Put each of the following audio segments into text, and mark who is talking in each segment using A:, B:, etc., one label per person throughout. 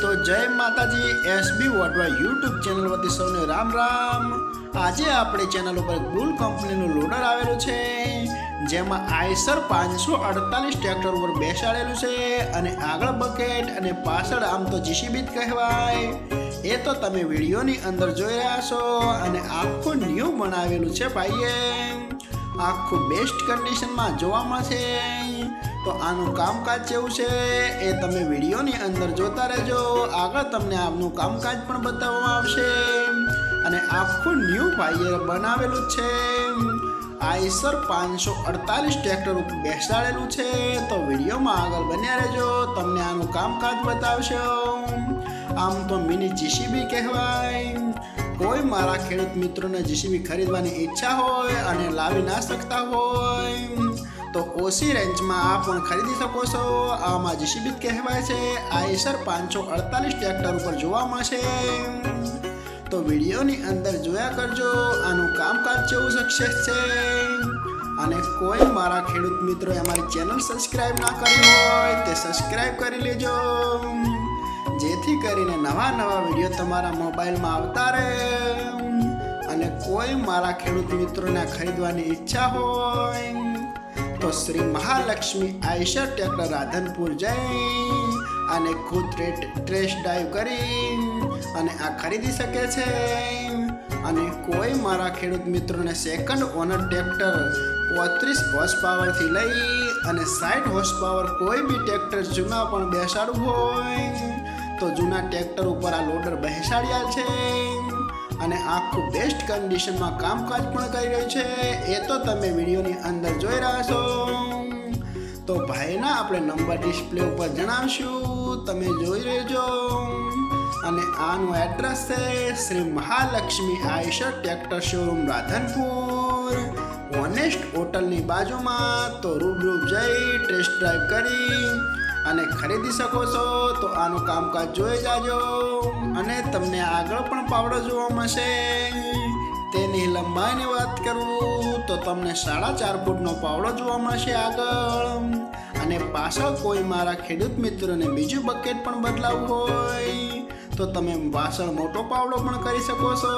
A: तो जय माताजी एसबी वाटवा यूट्यूब चैनल वती सौने राम राम। आज आपणी चैनल पर बुल कंपनीનું લોડર આવેલું છે, જેમાં આઈસર 548 ટ્રેક્ટર ઉપર બેસાડેલું છે અને આગળ બકેટ અને પાછળ આમ તો જીસીબી જ કહેવાય। એ તો તમે વિડીયોની અંદર જોઈ રહ્યા છો અને આખું ન્યૂ બનાવેલું છે ભાઈએ, આખું બેસ્ટ કન્ડિશનમાં જોવા મળશે। તો આનું કામકાજ કેવું છે એ તમે વિડીયોની અંદર જોતા રહેજો, આગળ તમને આમનું કામકાજ પણ બતાવવામાં આવશે અને આખું ન્યૂ ભાઈએ બનાવેલું છે। આઈસર 548 ટ્રેક્ટર ઉપર બેસાડેલું છે, તો વિડીયોમાં આગળ બન્યા રહેજો, તમને આનું કામકાજ બતાવશો। આમ તો મિની જીસીબી કહેવાય। કોઈ મારા ખેડૂત મિત્રોને જીસીબી ખરીદવાની ઈચ્છા હોય અને લાવી ના શકતા હોય તો ઓછી રેન્જમાં આ પણ ખરીદી શકો છો। આમાં જીસીબી કહેવાય છે, આઈસર 548 ટ્રેક્ટર ઉપર જોવા મળશે। તો વિડીયોની અંદર જોયા કરજો, આનું કામકાજ કેવું સક્સેસ છે। અને કોઈ મારા ખેડૂત મિત્રોએ અમારી ચેનલ સબસ્ક્રાઇબ ના કરી હોય તે સબસ્ક્રાઇબ કરી લેજો, જેથી કરીને નવા નવા વિડીયો તમારા મોબાઈલમાં આવતા રહે। અને કોઈ મારા ખેડૂત મિત્રોને ખરીદવાની ઈચ્છા હોય તો શ્રી મહાલક્ષ્મી આઈસર ટ્રેક્ટર રાધનપુર જઈ અને ખુદ ટેસ્ટ ડ્રાઈવ કરી અને આ ખરીદી શકે છે। અને કોઈ મારા ખેડૂત મિત્રોને સેકન્ડ ઓનર ટ્રેક્ટર 35 હોર્સ પાવરથી લઈ અને 60 હોર્સ પાવર કોઈ બી ટ્રેક્ટર જૂના પણ બેસાડવું હોય તો જૂના ટ્રેક્ટર ઉપર આ લોડર બેસાડ્યા છે અને આખું બેસ્ટ કન્ડિશનમાં કામકાજ પણ કરી રહ્યું છે। એ તો તમે વિડીયોની અંદર જોઈ રહ્યા છો। તો ભાઈના આપણે નંબર ડિસ્પ્લે ઉપર જણાવશું, તમે જોઈ લેજો। અને આનું એડ્રેસ છે Shri Mahalakshmi Eicher tractor showroom Radhanpur, honest હોટલની બાજુમાં। તો રૂબરૂ જઈ ટેસ્ટ ડ્રાઈવ કરી અને ખરીદી શકો છો। તો આનું કામકાજ જોઈ જાજો અને તમને આગળ પણ પાવડો જોવા મળશે। તેની લંબાઈની વાત કરું તો તમને 4.5 ફૂટનો પાવડો જોવા મળશે આગળ, અને પાછળ કોઈ મારા ખેડૂત મિત્રોને બીજું બકેટ પણ બદલાવવું હોય તો તમે પાછળ મોટો પાવડો પણ કરી શકો છો।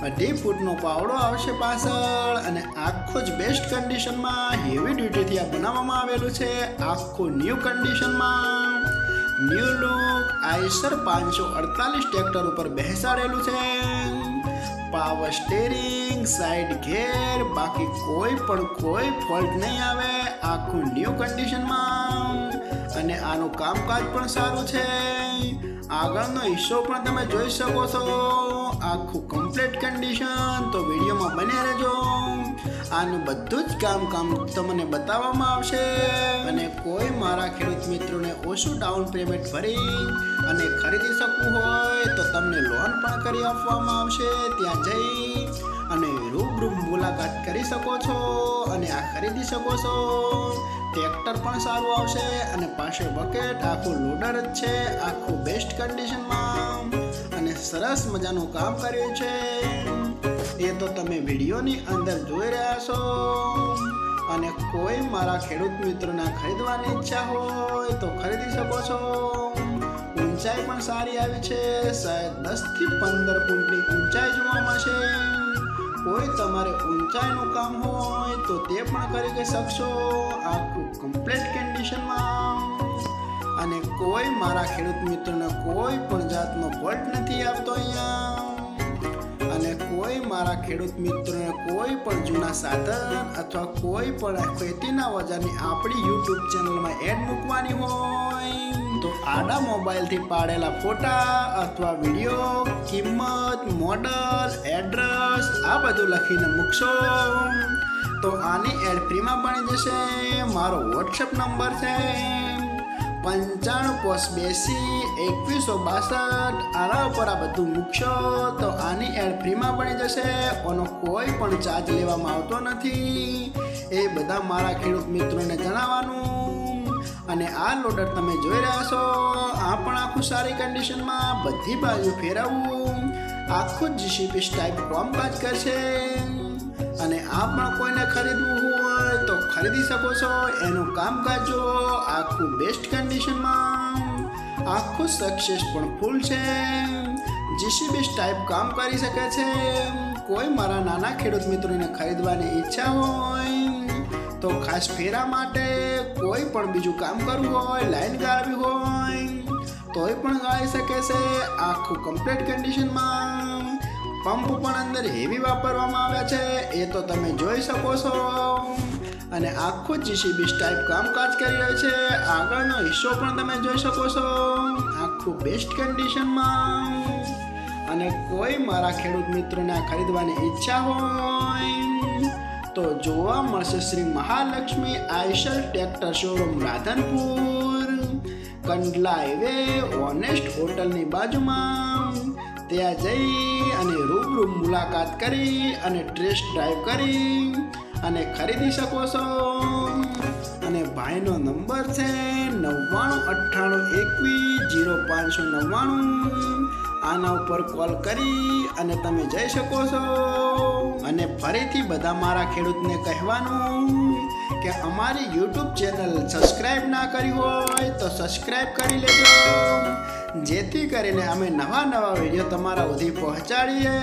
A: 2.5 ફૂટનો પાવડો આવશે પાછળ અને આખો જ બેસ્ટ કન્ડિશનમાં હેવી ડ્યુટીથી આ બનાવવામાં આવેલું છે, આખું ન્યૂ કન્ડિશનમાં ન્યૂ લુક આઈસર 548 ટ્રેક્ટર ઉપર બેસાડેલું છે। પાવર સ્ટેરિંગ, સાઈડ ગેર, બાકી કોઈ ફોલ્ટ નહીં આવે, આખું ન્યૂ કન્ડિશનમાં અને આનું કામકાજ પણ સારું છે। આગળનો હિસ્સો પણ તમે જોઈ શકો છો, આખું કમ્પ્લીટ કન્ડિશન। તો વિડીયોમાં બને રહેજો, આનું બધું જ કામ તમને બતાવવામાં આવશે। અને કોઈ મારા ખેડૂત મિત્રોને ઓછું ડાઉન પેમેન્ટ ભરી અને ખરીદી શકવું હોય તો તમને લોન પણ કરી આપવામાં આવશે। ત્યાં જઈ અને રૂબરૂ મુલાકાત કરી શકો છો અને આ ખરીદી શકો છો। ટ્રેક્ટર પણ સારું આવશે અને પાછળ બકેટ આખું લોડર જ છે, આખું બેસ્ટ કન્ડિશનમાં અને સરસ મજાનું કામ કર્યું છે। એ તો તમે વિડીયોની અંદર જોઈ રહ્યા છો। અને કોઈ મારા ખેડૂત મિત્રોને ખરીદવાની ઈચ્છા હોય તો ખરીદી શકો છો। ઊંચાઈ પણ સારી આવી છે, શાયદ 10 થી 15 ફૂટની ઊંચાઈ જોવા મળશે। કોઈ તમારે ઊંચાઈનું કામ હોય તો તે પણ કરી શકશો, આખું કમ્પ્લીટ કન્ડિશનમાં। અને કોઈ મારા ખેડૂત મિત્રોને કોઈ પણ જાતનો ફોલ્ટ નથી આવતો અહીંયા। અને કોઈ મારા ખેડૂત મિત્રોને કોઈ પણ જૂના સાધન અથવા કોઈ પણ ખેતીના ઓજારની આપણી યુટ્યુબ ચેનલમાં એડ મૂકવાની હોય તો આડા મોબાઈલથી પાડેલા ફોટા અથવા વિડીયો, કિંમત, મોડલ, એડ્રેસ આ બધું લખીને મૂકશો તો આની એડ ફ્રીમાં બની જશે। મારો વોટ્સએપ નંબર છે 95822162। આના ઉપર આ બધું મૂકશો તો આની એડ ફ્રીમાં બની જશે, આનો કોઈ પણ ચાર્જ લેવામાં આવતો નથી। એ બધા મારા ખેડૂત મિત્રોને જણાવવાનું। અને આ લોડર તમે જોઈ રહ્યા છો, આ પણ આખું સારી કન્ડિશનમાં, બધી બાજુ ફેરવવું, આખું જીસીબી ટાઈપ કામકાજ કરશે। અને આ પણ કોઈને ખરીદવું હોય તો ખરીદી શકો છો। એનું કામકાજ જો આખું બેસ્ટ કન્ડિશનમાં, આખું સક્સેસ પણ ફૂલ છે. જીસીબી ટાઈપ કામ કરી શકે છે. કોઈ મારા નાના ખેડૂત મિત્રોને ખરીદવાની ઈચ્છા હોય તો ખાસ ફેરા માટે કોઈ પણ બીજું કામ કરવું હોય, લાઈન ગાળવી હોય તોય પણ ગાળી શકે છે. આખું કમ્પ્લીટ કન્ડિશનમાં. પંપ પણ અંદર હેવી વાપરવામાં આવ્યા છે, એ તો તમે જોઈ શકો છો. અને આખું જીસીબી ટાઈપ કામકાજ કરી રહ્યું છે. આગળનો હિસ્સો પણ તમે જોઈ શકો છો, આખું બેસ્ટ કન્ડિશનમાં. અને કોઈ મારા ખેડૂત મિત્રોને ખરીદવાની ઈચ્છા હોય તો જોવા મળશે Shri Mahalakshmi Eicher tractor showroom Radhanpur, Kandla highway, honest હોટલની બાજુમાં. ત્યાં જઈ અને રૂબરૂ મુલાકાત કરી અને ટેસ્ટ ડ્રાઈવ કરી અને ખરીદી શકો છો. અને ભાઈનો નંબર છે 9998210599. આના ઉપર કોલ કરી અને તમે જઈ શકો છો. અને ફરીથી બધા મારા ખેડૂતને કહેવાનું કે અમારી યુટ્યુબ ચેનલ સબસ્ક્રાઈબ ના કરી હોય તો સબસ્ક્રાઈબ કરી લેજો, જેથી કરીને અમે નવા વિડીયો તમારા સુધી પહોંચાડીએ.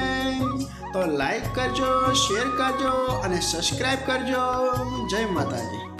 A: તો લાઈક કરજો, શેર કરજો અને સબસ્ક્રાઈબ કરજો. જય માતાજી.